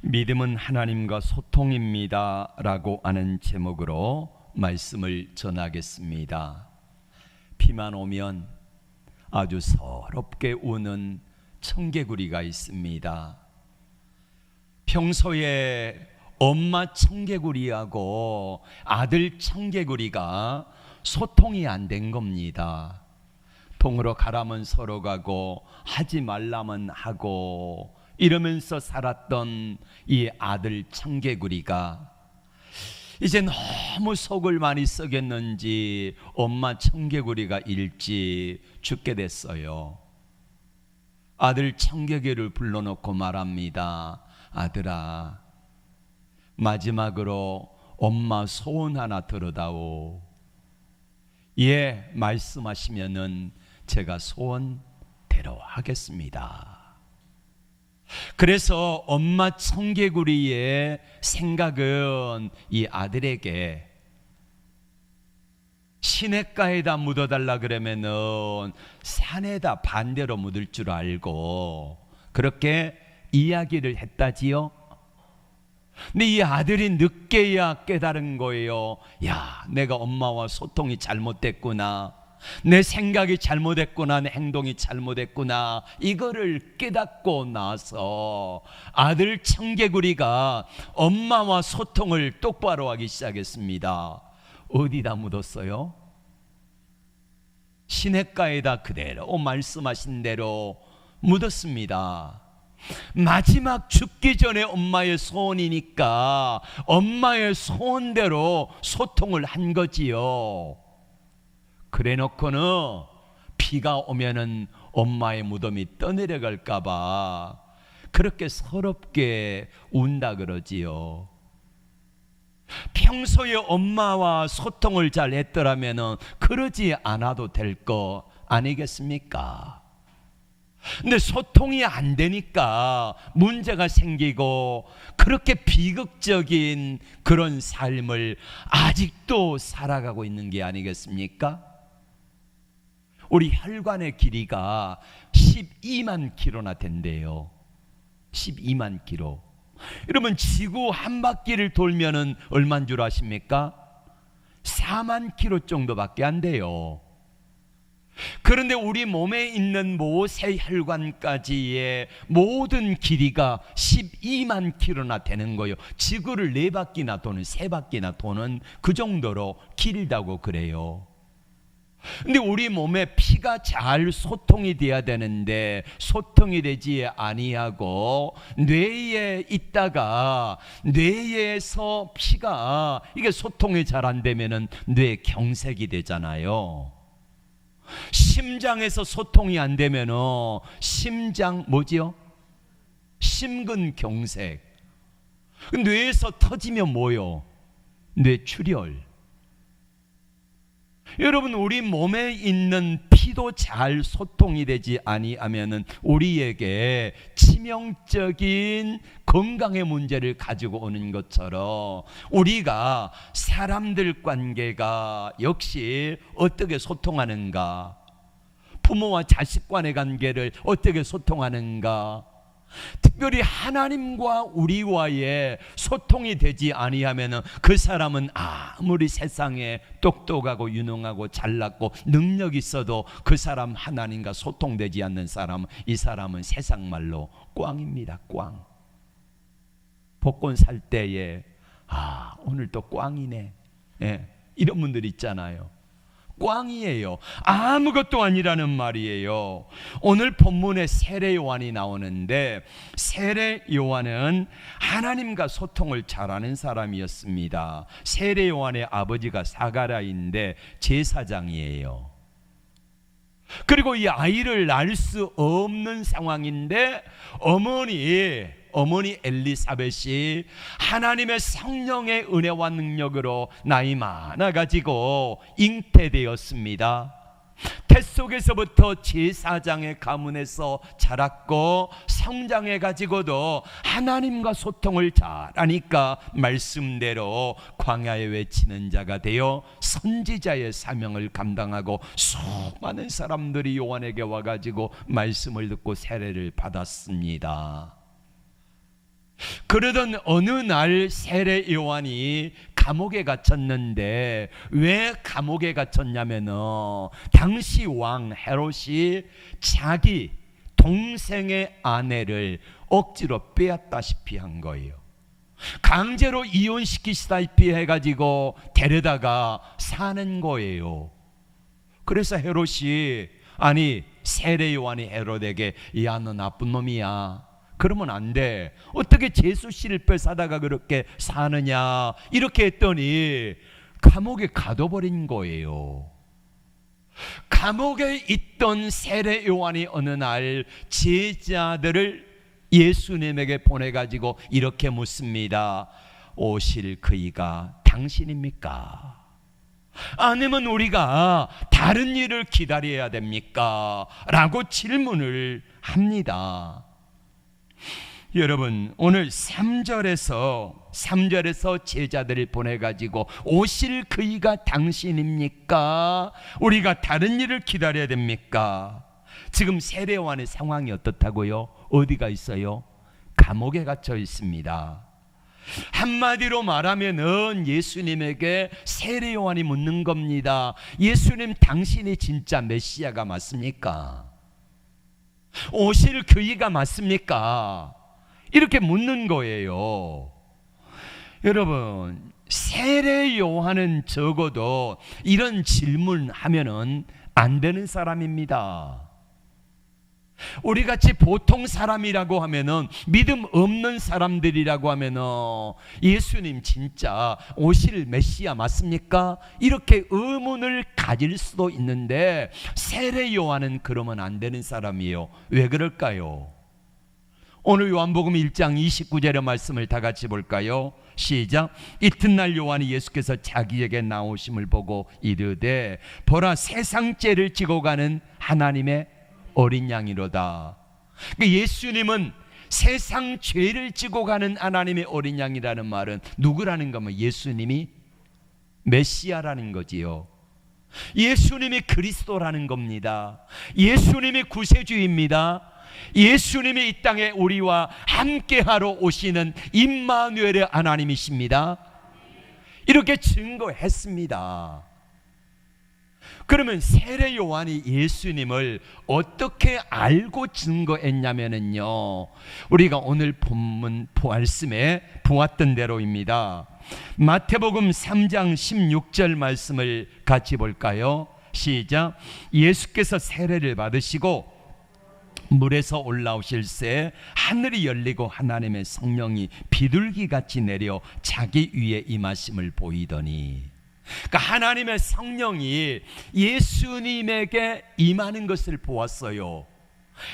믿음은 하나님과 소통입니다 라고 하는 제목으로 말씀을 전하겠습니다. 비만 오면 아주 서럽게 우는 청개구리가 있습니다. 평소에 엄마 청개구리하고 아들 청개구리가 소통이 안 된 겁니다. 통으로 가라면 서로 가고 하지 말라면 하고 이러면서 살았던 이 아들 청개구리가 이제 너무 속을 많이 썩였는지 엄마 청개구리가 일찍 죽게 됐어요. 아들 청개구리를 불러놓고 말합니다. 아들아, 마지막으로 엄마 소원 하나 들어다오. 예, 말씀하시면은 제가 소원대로 하겠습니다. 그래서 엄마 청개구리의 생각은 이 아들에게 시냇가에다 묻어달라 그러면은 산에다 반대로 묻을 줄 알고 그렇게 이야기를 했다지요. 근데 이 아들이 늦게야 깨달은 거예요. 야, 내가 엄마와 소통이 잘못됐구나. 내 생각이 잘못됐구나. 내 행동이 잘못됐구나. 이거를 깨닫고 나서 아들 청개구리가 엄마와 소통을 똑바로 하기 시작했습니다. 어디다 묻었어요? 시냇가에다 그대로 말씀하신 대로 묻었습니다. 마지막 죽기 전에 엄마의 소원이니까 엄마의 소원대로 소통을 한 거지요. 그래 놓고는 비가 오면은 엄마의 무덤이 떠내려갈까 봐 그렇게 서럽게 운다 그러지요. 평소에 엄마와 소통을 잘 했더라면은 그러지 않아도 될 거 아니겠습니까? 근데 소통이 안 되니까 문제가 생기고 그렇게 비극적인 그런 삶을 아직도 살아가고 있는 게 아니겠습니까? 우리 혈관의 길이가 12만 킬로나 된대요. 12만 킬로. 여러분 지구 한 바퀴를 돌면은 얼마인 줄 아십니까? 4만 킬로 정도밖에 안 돼요. 그런데 우리 몸에 있는 모세 혈관까지의 모든 길이가 12만 킬로나 되는 거예요. 지구를 4바퀴나 도는 3바퀴나 도는 그 정도로 길다고 그래요. 근데 우리 몸에 피가 잘 소통이 돼야 되는데 소통이 되지 아니하고 뇌에 있다가 뇌에서 피가 이게 소통이 잘 안 되면은 뇌경색이 되잖아요. 심장에서 소통이 안 되면은 심장 뭐지요? 심근경색. 뇌에서 터지면 뭐요? 뇌출혈. 여러분 우리 몸에 있는 피도 잘 소통이 되지 아니하면은 우리에게 치명적인 건강의 문제를 가지고 오는 것처럼 우리가 사람들 관계가 역시 어떻게 소통하는가, 부모와 자식 간의 관계를 어떻게 소통하는가, 특별히 하나님과 우리와의 소통이 되지 아니하면은 그 사람은 아무리 세상에 똑똑하고 유능하고 잘났고 능력 있어도 그 사람 하나님과 소통되지 않는 사람, 이 사람은 세상 말로 꽝입니다. 꽝. 복권 살 때에 오늘 또 꽝이네. 예, 이런 분들 있잖아요. 꽝이에요. 아무것도 아니라는 말이에요. 오늘 본문에 세례 요한이 나오는데 세례 요한은 하나님과 소통을 잘하는 사람이었습니다. 세례 요한의 아버지가 사가랴인데 제사장이에요. 그리고 이 아이를 낳을 수 없는 상황인데 어머니 엘리사벳이 하나님의 성령의 은혜와 능력으로 나이 많아가지고 잉태되었습니다. 태 속에서부터 제사장의 가문에서 자랐고 성장해가지고도 하나님과 소통을 잘하니까 말씀대로 광야에 외치는 자가 되어 선지자의 사명을 감당하고 수많은 사람들이 요한에게 와가지고 말씀을 듣고 세례를 받았습니다. 그러던 어느 날 세례 요한이 감옥에 갇혔는데, 왜 감옥에 갇혔냐면은 당시 왕 헤롯이 자기 동생의 아내를 억지로 빼앗다시피 한 거예요. 강제로 이혼시키시다시피 해가지고 데려다가 사는 거예요. 그래서 헤롯이, 아니 세례 요한이 헤롯에게, 야 너 나쁜 놈이야, 그러면 안 돼, 어떻게 제수 씨를 뺏어다가 그렇게 사느냐, 이렇게 했더니 감옥에 가둬버린 거예요. 감옥에 있던 세례 요한이 어느 날 제자들을 예수님에게 보내가지고 이렇게 묻습니다. 오실 그이가 당신입니까? 아니면 우리가 다른 일을 기다려야 됩니까? 라고 질문을 합니다. 여러분, 오늘 3절에서 제자들을 보내가지고 오실 그이가 당신입니까? 우리가 다른 일을 기다려야 됩니까? 지금 세례 요한의 상황이 어떻다고요? 어디가 있어요? 감옥에 갇혀 있습니다. 한마디로 말하면은 예수님에게 세례 요한이 묻는 겁니다. 예수님, 당신이 진짜 메시아가 맞습니까? 오실 그이가 맞습니까? 이렇게 묻는 거예요. 여러분, 세례 요한은 적어도 이런 질문하면은 안 되는 사람입니다. 우리 같이 보통 사람이라고 하면은, 믿음 없는 사람들이라고 하면은, 예수님 진짜 오실 메시아 맞습니까? 이렇게 의문을 가질 수도 있는데, 세례 요한은 그러면 안 되는 사람이에요. 왜 그럴까요? 오늘 요한복음 1장 29절의 말씀을 다 같이 볼까요? 시작. 이튿날 요한이 예수께서 자기에게 나오심을 보고 이르되, 보라, 세상 죄를 지고 가는 하나님의 어린 양이로다. 예수님은 세상 죄를 지고 가는 하나님의 어린 양이라는 말은 누구라는 거면 예수님이 메시아라는 거지요. 예수님이 그리스도라는 겁니다. 예수님이 구세주입니다. 예수님이 이 땅에 우리와 함께하러 오시는 임마누엘의 하나님이십니다. 이렇게 증거했습니다. 그러면 세례 요한이 예수님을 어떻게 알고 증거했냐면요, 우리가 오늘 본문 말씀에 보았던 대로입니다. 마태복음 3장 16절 말씀을 같이 볼까요? 시작. 예수께서 세례를 받으시고 물에서 올라오실새 하늘이 열리고 하나님의 성령이 비둘기같이 내려 자기 위에 임하심을 보이더니, 그러니까 하나님의 성령이 예수님에게 임하는 것을 보았어요.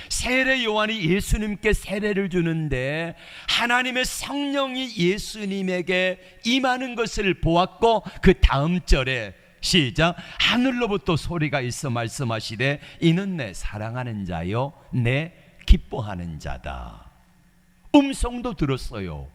세례 요한이 예수님께 세례를 주는데 하나님의 성령이 예수님에게 임하는 것을 보았고, 그 다음 절에 시작. 하늘로부터 소리가 있어 말씀하시되 이는 내 사랑하는 자요 내 기뻐하는 자다. 음성도 들었어요.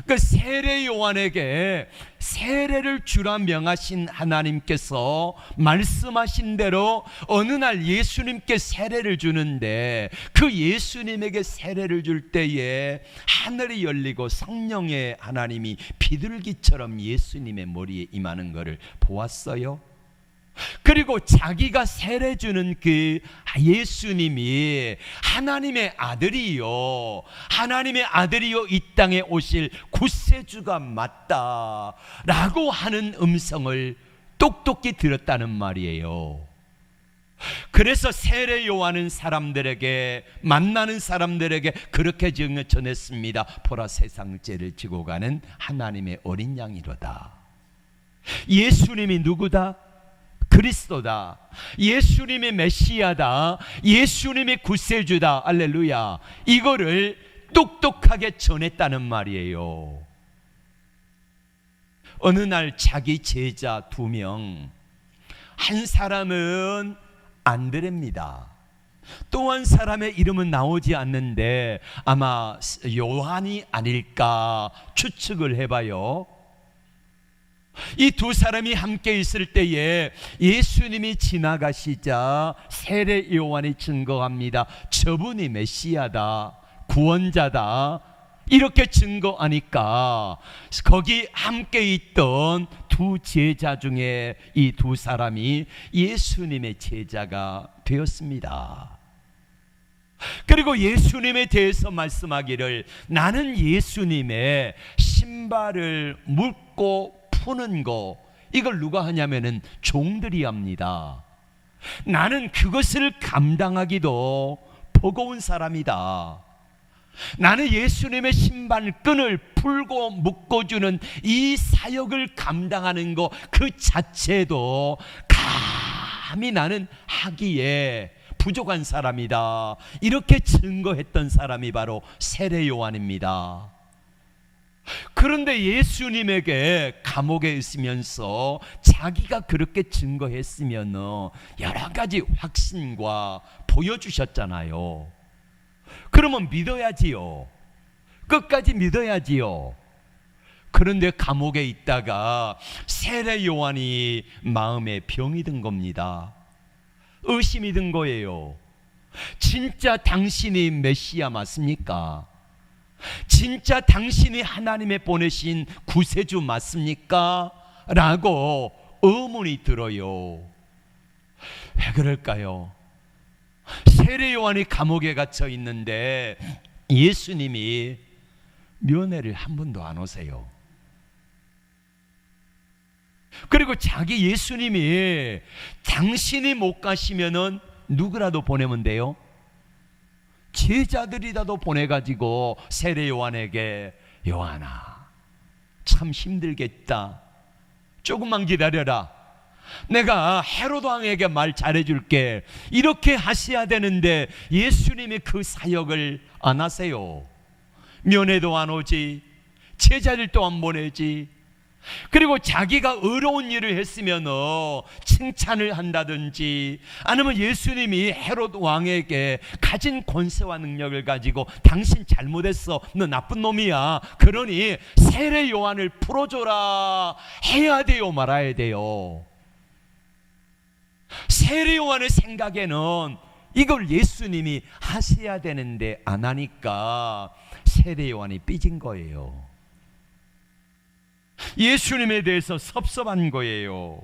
그 세례 요한에게 세례를 주라 명하신 하나님께서 말씀하신 대로 어느 날 예수님께 세례를 주는데, 그 예수님에게 세례를 줄 때에 하늘이 열리고 성령의 하나님이 비둘기처럼 예수님의 머리에 임하는 것을 보았어요. 그리고 자기가 세례 주는 그 예수님이 하나님의 아들이요, 하나님의 아들이요 이 땅에 오실 구세주가 맞다라고 하는 음성을 똑똑히 들었다는 말이에요. 그래서 세례 요한은 사람들에게, 만나는 사람들에게 그렇게 전했습니다. 보라, 세상 죄를 지고 가는 하나님의 어린 양이로다. 예수님이 누구다? 그리스도다. 예수님이 메시아다. 예수님이 구세주다. 할렐루야. 이거를 똑똑하게 전했다는 말이에요. 어느 날 자기 제자 2명, 한 사람은 안드레입니다. 또 한 사람의 이름은 나오지 않는데 아마 요한이 아닐까 추측을 해봐요. 이 두 사람이 함께 있을 때에 예수님이 지나가시자 세례 요한이 증거합니다. 저분이 메시아다, 구원자다 이렇게 증거하니까 거기 함께 있던 두 제자 중에 이 두 사람이 예수님의 제자가 되었습니다. 그리고 예수님에 대해서 말씀하기를 나는 예수님의 신발을 묶고 푸는 거 이걸 누가 하냐면은 종들이 합니다. 나는 그것을 감당하기도 버거운 사람이다. 나는 예수님의 신발끈을 풀고 묶어주는 이 사역을 감당하는 것 그 자체도 감히 나는 하기에 부족한 사람이다. 이렇게 증거했던 사람이 바로 세례 요한입니다. 그런데 예수님에게 감옥에 있으면서 자기가 그렇게 증거했으면 여러 가지 확신과 보여주셨잖아요. 그러면 믿어야지요. 끝까지 믿어야지요. 그런데 감옥에 있다가 세례 요한이 마음에 병이 든 겁니다. 의심이 든 거예요. 진짜 당신이 메시아 맞습니까? 진짜 당신이 하나님의 보내신 구세주 맞습니까? 라고 의문이 들어요. 왜 그럴까요? 세례 요한이 감옥에 갇혀 있는데 예수님이 면회를 한 번도 안 오세요. 그리고 자기 예수님이 당신이 못 가시면은 누구라도 보내면 돼요? 제자들이라도 보내가지고 세례 요한에게 요한아 참 힘들겠다. 조금만 기다려라. 내가 헤로드 왕에게 말 잘해줄게. 이렇게 하셔야 되는데 예수님이 그 사역을 안 하세요. 면회도 안 오지, 제자들도 안 보내지. 그리고 자기가 의로운 일을 했으면 칭찬을 한다든지 아니면 예수님이 헤롯 왕에게 가진 권세와 능력을 가지고 당신 잘못했어, 너 나쁜 놈이야, 그러니 세례 요한을 풀어줘라 해야 돼요, 말아야 돼요? 세례 요한의 생각에는 이걸 예수님이 하셔야 되는데 안 하니까 세례 요한이 삐진 거예요. 예수님에 대해서 섭섭한 거예요.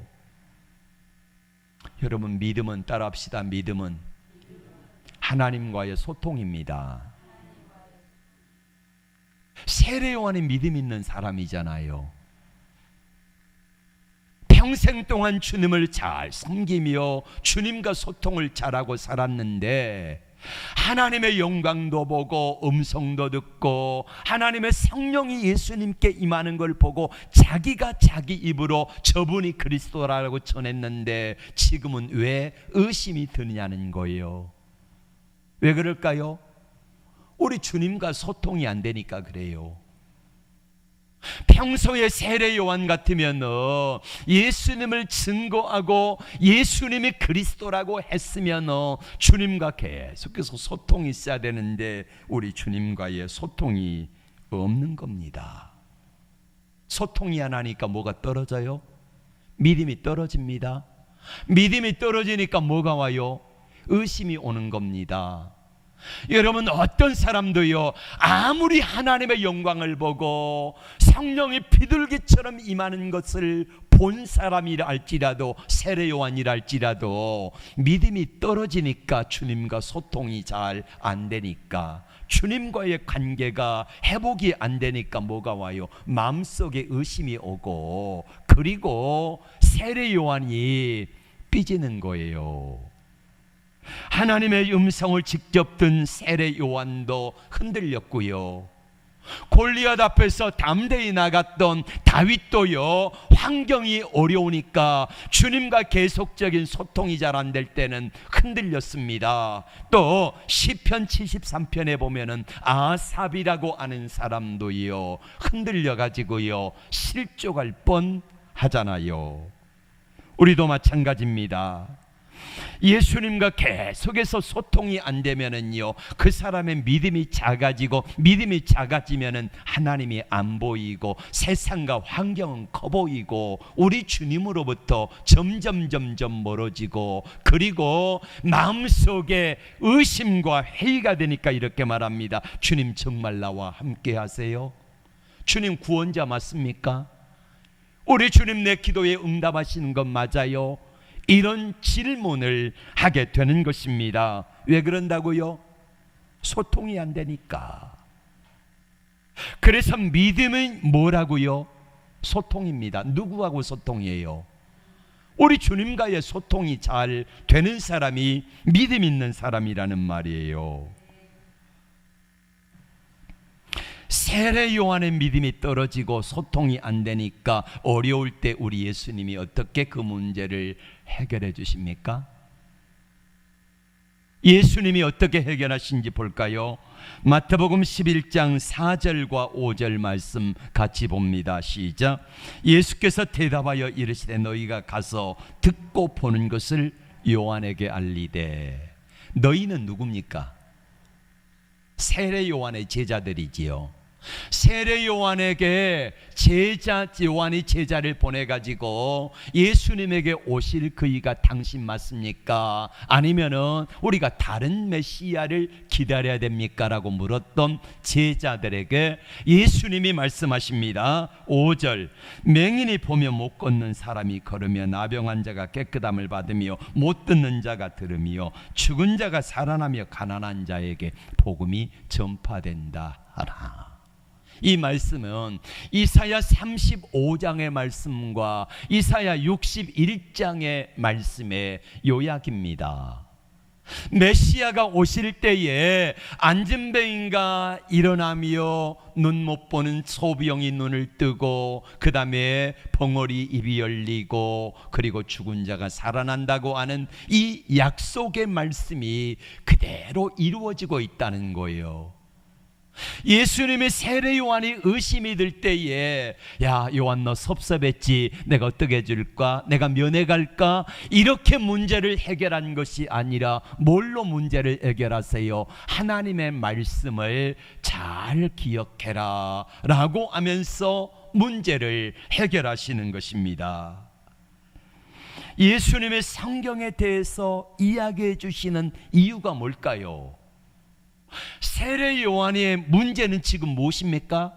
여러분, 믿음은 따라합시다. 믿음은 하나님과의 소통입니다. 세례 요한이 믿음 있는 사람이잖아요. 평생 동안 주님을 잘 섬기며 주님과 소통을 잘하고 살았는데 하나님의 영광도 보고 음성도 듣고 하나님의 성령이 예수님께 임하는 걸 보고 자기가 자기 입으로 저분이 그리스도라고 전했는데 지금은 왜 의심이 드느냐는 거예요. 왜 그럴까요? 우리 주님과 소통이 안 되니까 그래요. 평소에 세례 요한 같으면 예수님을 증거하고 예수님이 그리스도라고 했으면 주님과 계속해서 소통이 있어야 되는데 우리 주님과의 소통이 없는 겁니다. 소통이 안 하니까 뭐가 떨어져요? 믿음이 떨어집니다. 믿음이 떨어지니까 뭐가 와요? 의심이 오는 겁니다. 여러분, 어떤 사람도요 아무리 하나님의 영광을 보고 성령이 비둘기처럼 임하는 것을 본 사람이라 할지라도 세례 요한이라 할지라도 믿음이 떨어지니까 주님과 소통이 잘 안 되니까 주님과의 관계가 회복이 안 되니까 뭐가 와요? 마음속에 의심이 오고 그리고 세례 요한이 삐지는 거예요. 하나님의 음성을 직접 든 세례 요한도 흔들렸고요. 골리앗 앞에서 담대히 나갔던 다윗도요 환경이 어려우니까 주님과 계속적인 소통이 잘 안 될 때는 흔들렸습니다. 또 시편 73편에 보면은 아삽이라고 하는 사람도요 흔들려 가지고요 실족할 뻔 하잖아요. 우리도 마찬가지입니다. 예수님과 계속해서 소통이 안 되면은요, 그 사람의 믿음이 작아지고, 믿음이 작아지면은 하나님이 안 보이고 세상과 환경은 커 보이고 우리 주님으로부터 점점 멀어지고, 그리고 마음속에 의심과 회의가 되니까 이렇게 말합니다. 주님 정말 나와 함께 하세요? 주님 구원자 맞습니까? 우리 주님 내 기도에 응답하시는 건 맞아요? 이런 질문을 하게 되는 것입니다. 왜 그런다고요? 소통이 안 되니까. 그래서 믿음은 뭐라고요? 소통입니다. 누구하고 소통이에요? 우리 주님과의 소통이 잘 되는 사람이 믿음 있는 사람이라는 말이에요. 세례 요한의 믿음이 떨어지고 소통이 안 되니까 어려울 때 우리 예수님이 어떻게 그 문제를 해결해 주십니까? 예수님이 어떻게 해결하신지 볼까요? 마태복음 11장 4절과 5절 말씀 같이 봅니다. 시작. 예수께서 대답하여 이르시되 너희가 가서 듣고 보는 것을 요한에게 알리되. 너희는 누굽니까? 세례 요한의 제자들이지요. 세례 요한에게 요한이 제자를 보내가지고 예수님에게 오실 그이가 당신 맞습니까? 아니면은 우리가 다른 메시아를 기다려야 됩니까? 라고 물었던 제자들에게 예수님이 말씀하십니다. 5절. 맹인이 보며 못 걷는 사람이 걸으며 나병한 자가 깨끗함을 받으며 못 듣는 자가 들으며 죽은 자가 살아나며 가난한 자에게 복음이 전파된다 하라. 이 말씀은 이사야 35장의 말씀과 이사야 61장의 말씀의 요약입니다. 메시아가 오실 때에 안진뱅이가 일어나며 눈 못 보는 소비용이 눈을 뜨고, 그 다음에 벙어리 입이 열리고, 그리고 죽은 자가 살아난다고 하는 이 약속의 말씀이 그대로 이루어지고 있다는 거예요. 예수님의 세례 요한이 의심이 들 때에 야 요한 너 섭섭했지, 내가 어떻게 해줄까, 내가 면회갈까, 이렇게 문제를 해결한 것이 아니라 뭘로 문제를 해결하세요? 하나님의 말씀을 잘 기억해라 라고 하면서 문제를 해결하시는 것입니다. 예수님의 성경에 대해서 이야기해 주시는 이유가 뭘까요? 세례 요한의 문제는 지금 무엇입니까?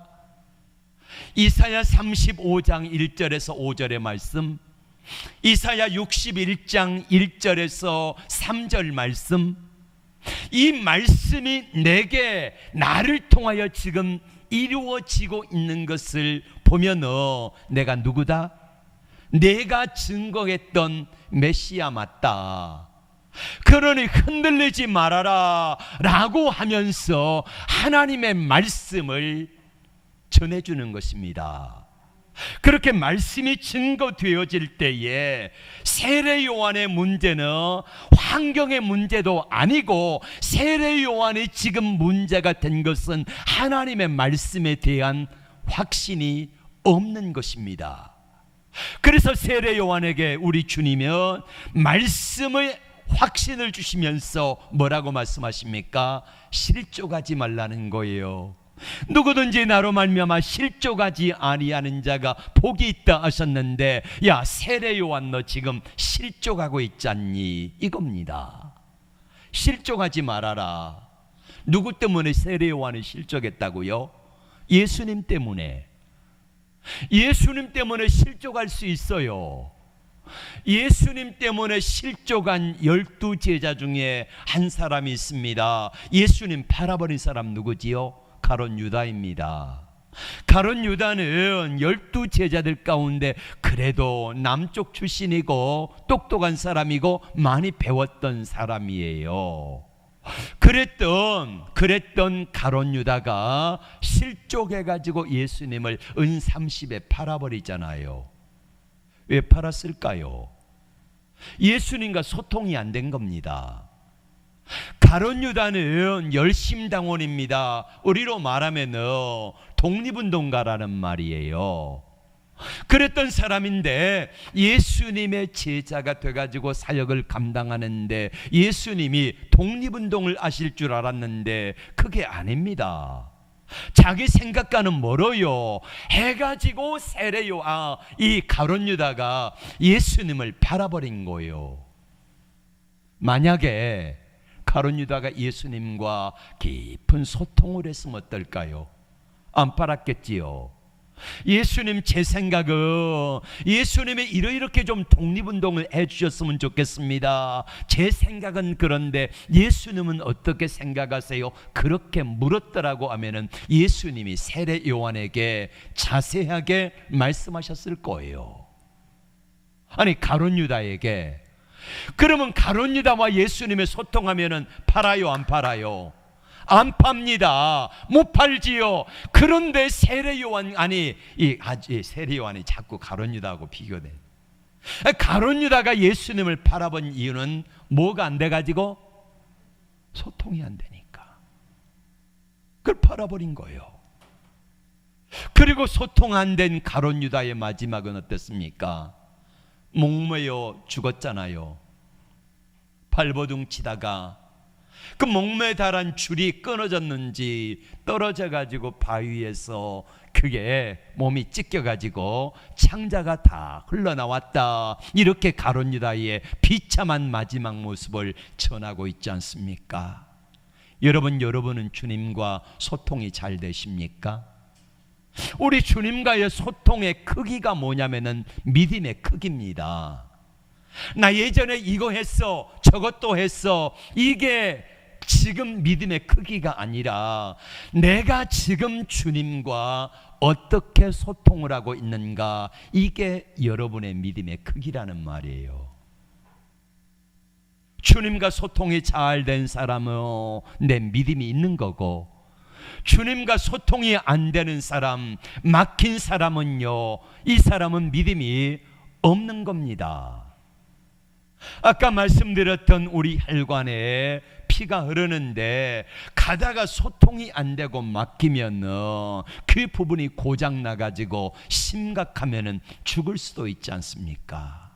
이사야 35장 1절에서 5절의 말씀, 이사야 61장 1절에서 3절 말씀, 이 말씀이 내게 나를 통하여 지금 이루어지고 있는 것을 보면 내가 누구다? 내가 증거했던 메시아 맞다. 그러니 흔들리지 말아라 라고 하면서 하나님의 말씀을 전해주는 것입니다. 그렇게 말씀이 증거되어질 때에 세례 요한의 문제는 환경의 문제도 아니고, 세례 요한이 지금 문제가 된 것은 하나님의 말씀에 대한 확신이 없는 것입니다. 그래서 세례 요한에게 우리 주님은 말씀을 확신을 주시면서 뭐라고 말씀하십니까? 실족하지 말라는 거예요. 누구든지 나로 말미암아 실족하지 아니하는 자가 복이 있다 하셨는데, 야 세례 요한 너 지금 실족하고 있잖니, 이겁니다. 실족하지 말아라. 누구 때문에 세례 요한이 실족했다고요? 예수님 때문에. 예수님 때문에 실족할 수 있어요. 예수님 때문에 실족한 12 제자 중에 한 사람이 있습니다. 예수님 팔아버린 사람 누구지요? 가룟 유다입니다. 가룟 유다는 12 제자들 가운데 그래도 남쪽 출신이고 똑똑한 사람이고 많이 배웠던 사람이에요. 그랬던 가룟 유다가 실족해가지고 예수님을 은 30에 팔아버리잖아요. 왜 팔았을까요? 예수님과 소통이 안 된 겁니다. 가룟 유다는 열심당원입니다. 우리로 말하면 독립운동가라는 말이에요. 그랬던 사람인데 예수님의 제자가 돼가지고 사역을 감당하는데 예수님이 독립운동을 아실 줄 알았는데 그게 아닙니다. 자기 생각과는 멀어요. 해가지고 세례요 이 가룟 유다가 예수님을 팔아버린 거예요. 만약에 가룟 유다가 예수님과 깊은 소통을 했으면 어떨까요? 안 팔았겠지요. 예수님, 제 생각은 예수님이 이렇게 좀 독립운동을 해주셨으면 좋겠습니다. 제 생각은 그런데 예수님은 어떻게 생각하세요? 그렇게 물었더라고 하면은 예수님이 세례 요한에게 자세하게 말씀하셨을 거예요. 아니, 가룟 유다에게. 그러면 가룟 유다와 예수님의 소통하면은 팔아요, 안 팔아요? 안 팝니다. 못 팔지요. 그런데 세례 요한이 자꾸 가룟 유다하고 비교돼. 가룟 유다가 예수님을 팔아본 이유는 뭐가 안 돼가지고 소통이 안 되니까 그걸 팔아버린 거예요. 그리고 소통 안 된 가룟 유다의 마지막은 어땠습니까? 목매어 죽었잖아요. 발버둥 치다가 그 목매에 달한 줄이 끊어졌는지 떨어져 가지고 바위에서 그게 몸이 찢겨 가지고 창자가 다 흘러나왔다. 이렇게 가룟 유다의 비참한 마지막 모습을 전하고 있지 않습니까? 여러분은 주님과 소통이 잘 되십니까? 우리 주님과의 소통의 크기가 뭐냐면은 믿음의 크기입니다. 나 예전에 이거 했어, 저것도 했어. 이게 지금 믿음의 크기가 아니라 내가 지금 주님과 어떻게 소통을 하고 있는가, 이게 여러분의 믿음의 크기라는 말이에요. 주님과 소통이 잘 된 사람은 내 믿음이 있는 거고, 주님과 소통이 안 되는 사람, 막힌 사람은요, 이 사람은 믿음이 없는 겁니다. 아까 말씀드렸던 우리 혈관에 피가 흐르는데 가다가 소통이 안 되고 막히면은 그 부분이 고장 나가지고 심각하면은 죽을 수도 있지 않습니까?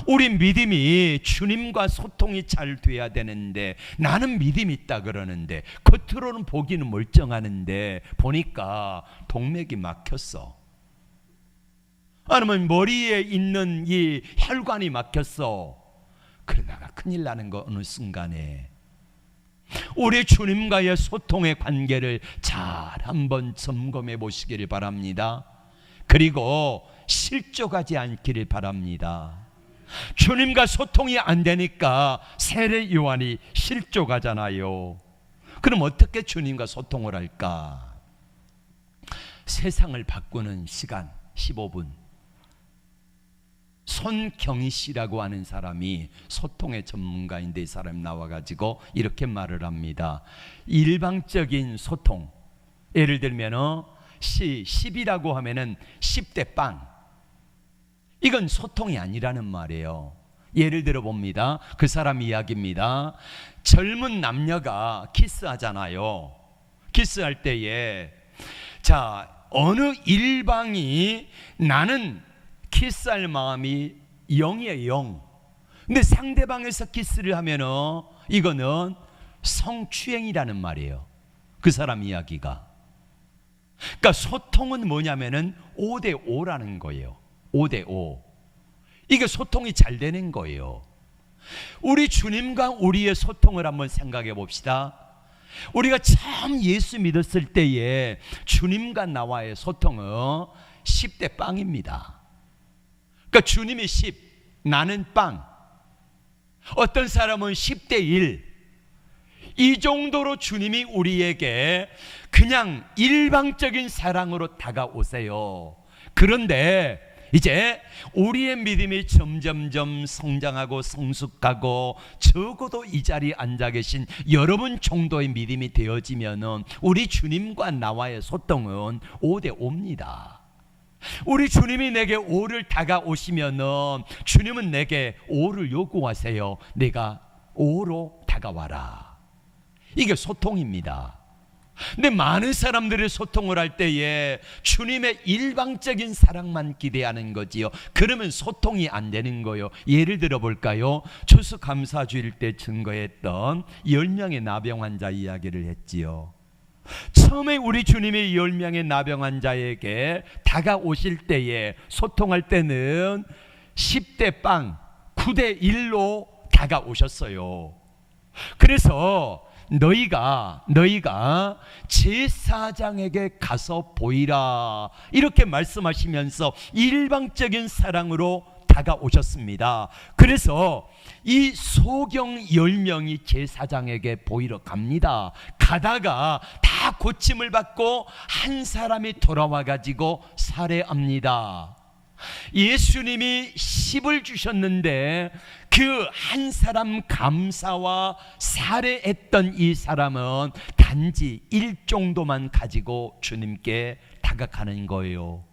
우리 믿음이 주님과 소통이 잘 돼야 되는데 나는 믿음이 있다 그러는데 겉으로는 보기는 멀쩡하는데 보니까 동맥이 막혔어. 아니면 머리에 있는 이 혈관이 막혔어. 그러다가 큰일 나는 거 어느 순간에. 우리 주님과의 소통의 관계를 잘 한번 점검해 보시기를 바랍니다. 그리고 실족하지 않기를 바랍니다. 주님과 소통이 안 되니까 세례 요한이 실족하잖아요. 그럼 어떻게 주님과 소통을 할까? 세상을 바꾸는 시간 15분. 손경희 씨라고 하는 사람이 소통의 전문가인데 이 사람이 나와가지고 이렇게 말을 합니다. 일방적인 소통, 예를 들면 10이라고 하면은 10대 빵, 이건 소통이 아니라는 말이에요. 예를 들어 봅니다. 그 사람 이야기입니다. 젊은 남녀가 키스하잖아요. 키스할 때에 어느 일방이 나는 키스할 마음이 0이에요, 0. 근데 상대방에서 키스를 하면은 이거는 성추행이라는 말이에요. 그 사람 이야기가. 그러니까 소통은 뭐냐면은 5대5라는 거예요. 5대5. 이게 소통이 잘 되는 거예요. 우리 주님과 우리의 소통을 한번 생각해 봅시다. 우리가 참 예수 믿었을 때에 주님과 나와의 소통은 10대 빵입니다. 그러니까 주님이 10, 나는 빵. 어떤 사람은 10대 1. 이 정도로 주님이 우리에게 그냥 일방적인 사랑으로 다가오세요. 그런데 이제 우리의 믿음이 점점점 성장하고 성숙하고 적어도 이 자리에 앉아 계신 여러분 정도의 믿음이 되어지면은 우리 주님과 나와의 소통은 5대5입니다. 우리 주님이 내게 5를 다가오시면은 주님은 내게 5를 요구하세요. 내가 5로 다가와라. 이게 소통입니다. 근데 많은 사람들이 소통을 할 때에 주님의 일방적인 사랑만 기대하는 거지요. 그러면 소통이 안 되는 거예요. 예를 들어 볼까요? 추수감사주일 때 증거했던 10명의 나병 환자 이야기를 했지요. 처음에 우리 주님이 10명의 나병 환자에게 다가오실 때에 소통할 때는 10대 빵 9대 1로 다가오셨어요. 그래서 너희가 제사장에게 가서 보이라 이렇게 말씀하시면서 일방적인 사랑으로 다가오셨습니다. 그래서 이 소경 10명이 제사장에게 보이러 갑니다. 가다가 다 고침을 받고 한 사람이 돌아와 가지고 살해합니다. 예수님이 10을 주셨는데 그 한 사람 감사와 살해했던 이 사람은 단지 1 정도만 가지고 주님께 다가가는 거예요.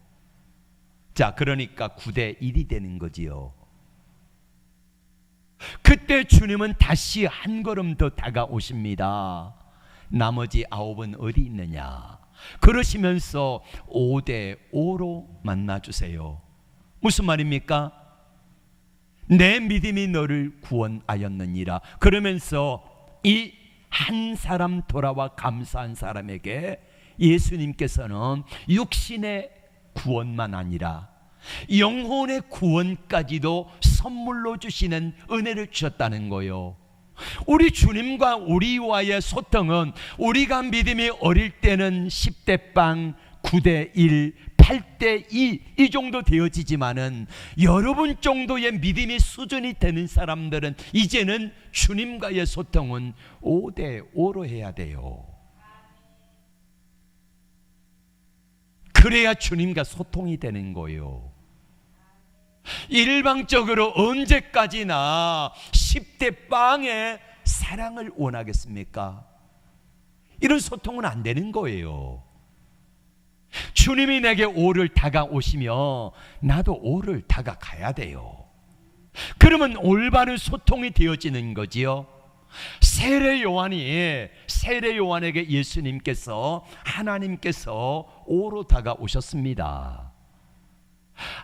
자, 그러니까 9대 1이 되는 거지요. 그때 주님은 다시 한 걸음 더 다가오십니다. 나머지 9은 어디 있느냐? 그러시면서 5대 5로 만나주세요. 무슨 말입니까? 내 믿음이 너를 구원하였느니라. 그러면서 이 한 사람 돌아와 감사한 사람에게 예수님께서는 육신의 구원만 아니라 영혼의 구원까지도 선물로 주시는 은혜를 주셨다는 거예요. 우리 주님과 우리와의 소통은 우리가 믿음이 어릴 때는 10대 빵 9대 1 8대 2 이 정도 되어지지만은 여러분 정도의 믿음이 수준이 되는 사람들은 이제는 주님과의 소통은 5대 5로 해야 돼요. 그래야 주님과 소통이 되는 거예요. 일방적으로 언제까지나 10대 빵의 사랑을 원하겠습니까? 이런 소통은 안 되는 거예요. 주님이 내게 5를 다가오시며 나도 5를 다가가야 돼요. 그러면 올바른 소통이 되어지는 거지요. 세례 요한에게 예수님께서 하나님께서 5로 다가오셨습니다.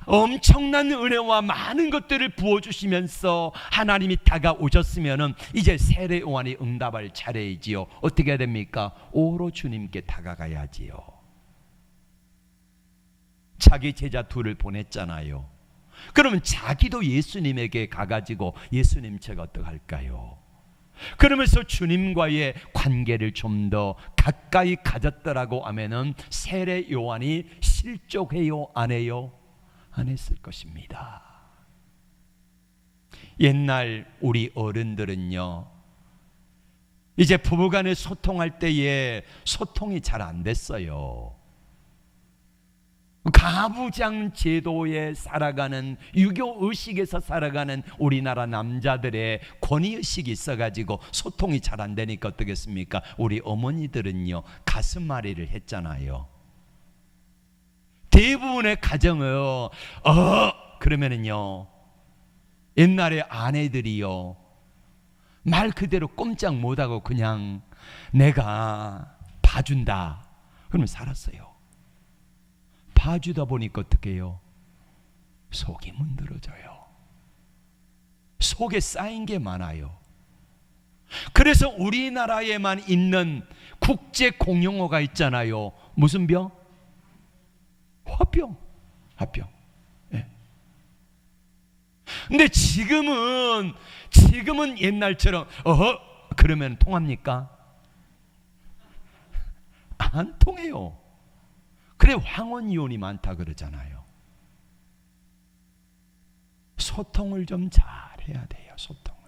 엄청난 은혜와 많은 것들을 부어주시면서 하나님이 다가오셨으면 이제 세례 요한이 응답할 차례이지요. 어떻게 해야 됩니까? 5로 주님께 다가가야지요. 자기 제자 2를 보냈잖아요. 그러면 자기도 예수님에게 가가지고 예수님 제가 어떡할까요? 그러면서 주님과의 관계를 좀 더 가까이 가졌더라고 하면은 세례 요한이 실족해요? 안 해요? 안 했을 것입니다. 옛날 우리 어른들은요, 이제 부부간에 소통할 때에 소통이 잘 안 됐어요. 가부장 제도에 살아가는 유교 의식에서 살아가는 우리나라 남자들의 권위 의식이 있어가지고 소통이 잘 안 되니까 어떻겠습니까? 우리 어머니들은요 가슴앓이를 했잖아요. 대부분의 가정을 그러면은요 옛날에 아내들이요 말 그대로 꼼짝 못하고 그냥 내가 봐준다 그러면 살았어요. 봐주다 보니까 어떻게 해요? 속이 문드러져요. 속에 쌓인 게 많아요. 그래서 우리나라에만 있는 국제 공용어가 있잖아요. 무슨 병? 화병. 예. 근데 지금은 옛날처럼 그러면 통합니까? 안 통해요. 그래 황혼이혼이 많다 그러잖아요. 소통을 좀 잘해야 돼요. 소통을.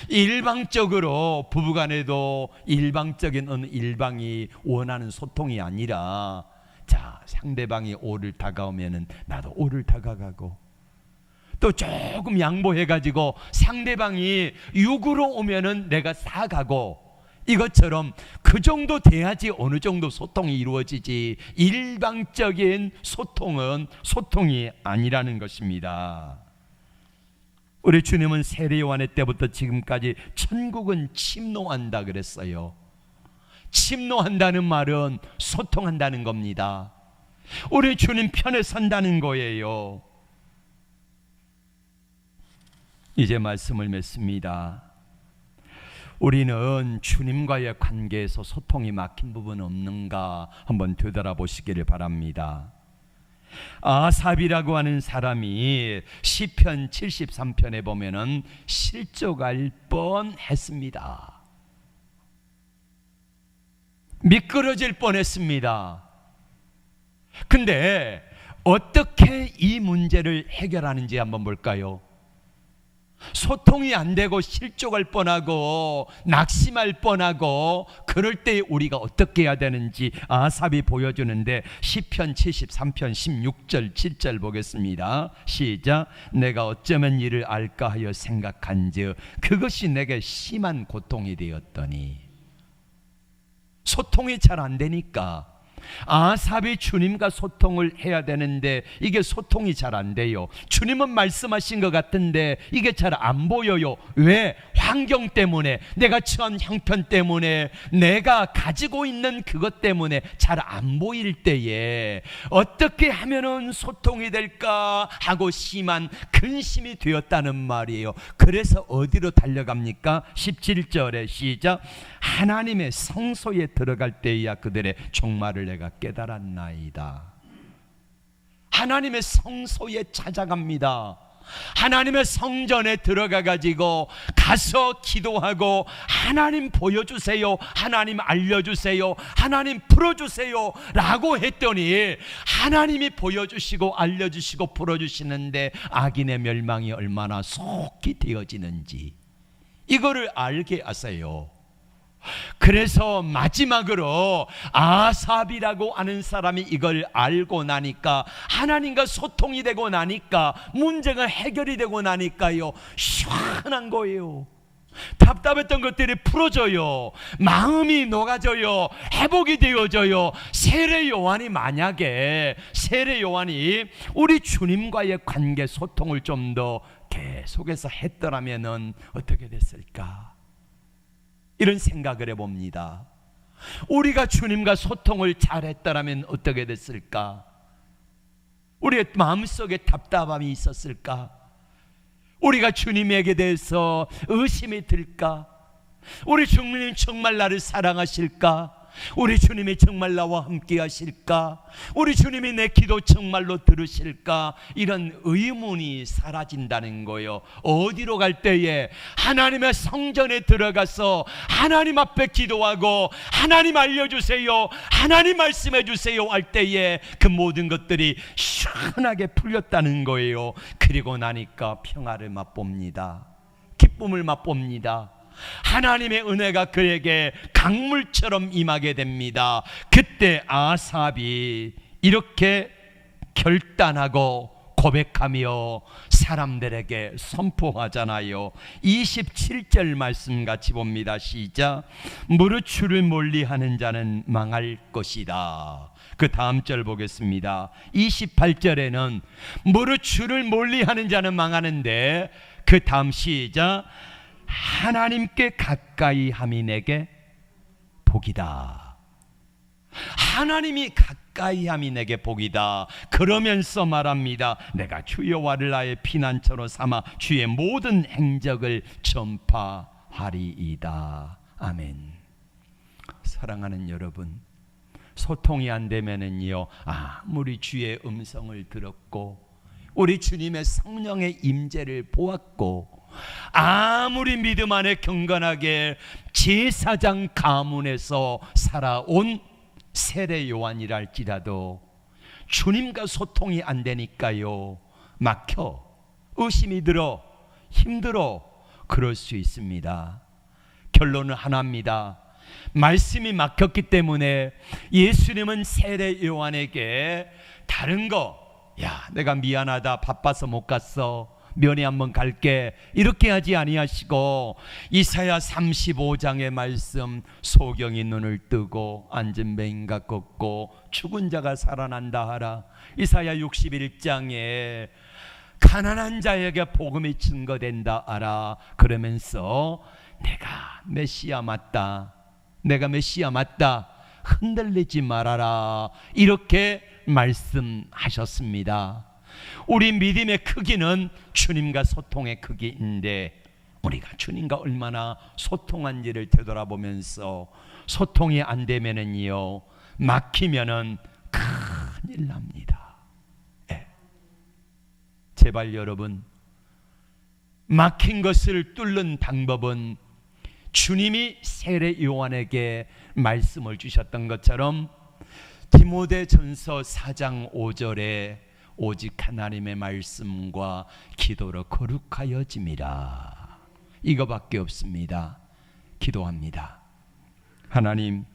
일방적으로 부부간에도 일방적인 어느 일방이 원하는 소통이 아니라 자 상대방이 5를 다가오면은 나도 5를 다가가고 또 조금 양보해가지고 상대방이 6으로 오면은 내가 4 가고 이것처럼 그 정도 돼야지 어느 정도 소통이 이루어지지 일방적인 소통은 소통이 아니라는 것입니다. 우리 주님은 세례 요한의 때부터 지금까지 천국은 침노한다 그랬어요. 침노한다는 말은 소통한다는 겁니다. 우리 주님 편에 선다는 거예요. 이제 말씀을 맺습니다. 우리는 주님과의 관계에서 소통이 막힌 부분 없는가 한번 되돌아보시기를 바랍니다. 아삽이라고 하는 사람이 시편 73편에 보면은 실족할 뻔했습니다. 미끄러질 뻔했습니다. 근데 어떻게 이 문제를 해결하는지 한번 볼까요? 소통이 안 되고 실족할 뻔하고 낙심할 뻔하고 그럴 때 우리가 어떻게 해야 되는지 아삽이 보여주는데 시편 73편 16절 7절 보겠습니다. 시작. 내가 어쩌면 이를 알까 하여 생각한즉 그것이 내게 심한 고통이 되었더니. 소통이 잘 안 되니까 아삽이 주님과 소통을 해야 되는데 이게 소통이 잘 안 돼요. 주님은 말씀하신 것 같은데 이게 잘 안 보여요. 왜? 환경 때문에, 내가 처한 형편 때문에, 내가 가지고 있는 그것 때문에 잘 안 보일 때에 어떻게 하면은 소통이 될까 하고 심한 근심이 되었다는 말이에요. 그래서 어디로 달려갑니까? 17절에 시작. 하나님의 성소에 들어갈 때야 그들의 종말을 내가 깨달았나이다. 하나님의 성소에 찾아갑니다. 하나님의 성전에 들어가 가지고 가서 기도하고 하나님 보여주세요, 하나님 알려주세요, 하나님 풀어주세요 라고 했더니 하나님이 보여주시고 알려주시고 풀어주시는데 악인의 멸망이 얼마나 속히 되어지는지 이거를 알게 하세요. 그래서 마지막으로 아삽이라고 하는 사람이 이걸 알고 나니까, 하나님과 소통이 되고 나니까, 문제가 해결이 되고 나니까요 시원한 거예요. 답답했던 것들이 풀어져요. 마음이 녹아져요. 회복이 되어져요. 세례 요한이 만약에 우리 주님과의 관계 소통을 좀 더 계속해서 했더라면 어떻게 됐을까? 이런 생각을 해봅니다. 우리가 주님과 소통을 잘했더라면 어떻게 됐을까? 우리의 마음속에 답답함이 있었을까? 우리가 주님에게 대해서 의심이 들까? 우리 주님이 정말 나를 사랑하실까? 우리 주님이 정말 나와 함께 하실까? 우리 주님이 내 기도 정말로 들으실까? 이런 의문이 사라진다는 거예요. 어디로 갈 때에? 하나님의 성전에 들어가서 하나님 앞에 기도하고 하나님 알려주세요, 하나님 말씀해 주세요 할 때에 그 모든 것들이 시원하게 풀렸다는 거예요. 그리고 나니까 평화를 맛봅니다. 기쁨을 맛봅니다. 하나님의 은혜가 그에게 강물처럼 임하게 됩니다. 그때 아삽이 이렇게 결단하고 고백하며 사람들에게 선포하잖아요. 27절 말씀 같이 봅니다. 시작. 무릇 주를 멀리하는 자는 망할 것이다. 그 다음 절 보겠습니다. 28절에는 무릇 주를 멀리하는 자는 망하는데 그 다음 시작. 하나님께 가까이 함이 내게 복이다. 하나님이 가까이 함이 내게 복이다. 그러면서 말합니다. 내가 주 여호와를 나의 피난처로 삼아 주의 모든 행적을 전파하리이다. 아멘. 사랑하는 여러분, 소통이 안 되면은요 아무리 주의 음성을 들었고 우리 주님의 성령의 임재를 보았고 아무리 믿음 안에 경건하게 제사장 가문에서 살아온 세례 요한이라 할지라도 주님과 소통이 안 되니까요 막혀, 의심이 들어, 힘들어, 그럴 수 있습니다. 결론은 하나입니다. 말씀이 막혔기 때문에 예수님은 세례 요한에게 다른 거, 야 내가 미안하다, 바빠서 못 갔어, 면회 한번 갈게, 이렇게 하지 아니하시고 이사야 35장의 말씀, 소경이 눈을 뜨고 앉은 맹인가 걷고 죽은 자가 살아난다 하라. 이사야 61장에 가난한 자에게 복음이 증거된다 하라. 그러면서 내가 메시아 맞다, 내가 메시아 맞다. 흔들리지 말아라. 이렇게 말씀하셨습니다. 우리 믿음의 크기는 주님과 소통의 크기인데 우리가 주님과 얼마나 소통한지를 되돌아보면서 소통이 안 되면은요, 막히면은 큰일 납니다. 네. 제발 여러분, 막힌 것을 뚫는 방법은 주님이 세례 요한에게 말씀을 주셨던 것처럼 디모데전서 4장 5절에 오직 하나님의 말씀과 기도로 거룩하여짐이라. 이거밖에 없습니다. 기도합니다. 하나님,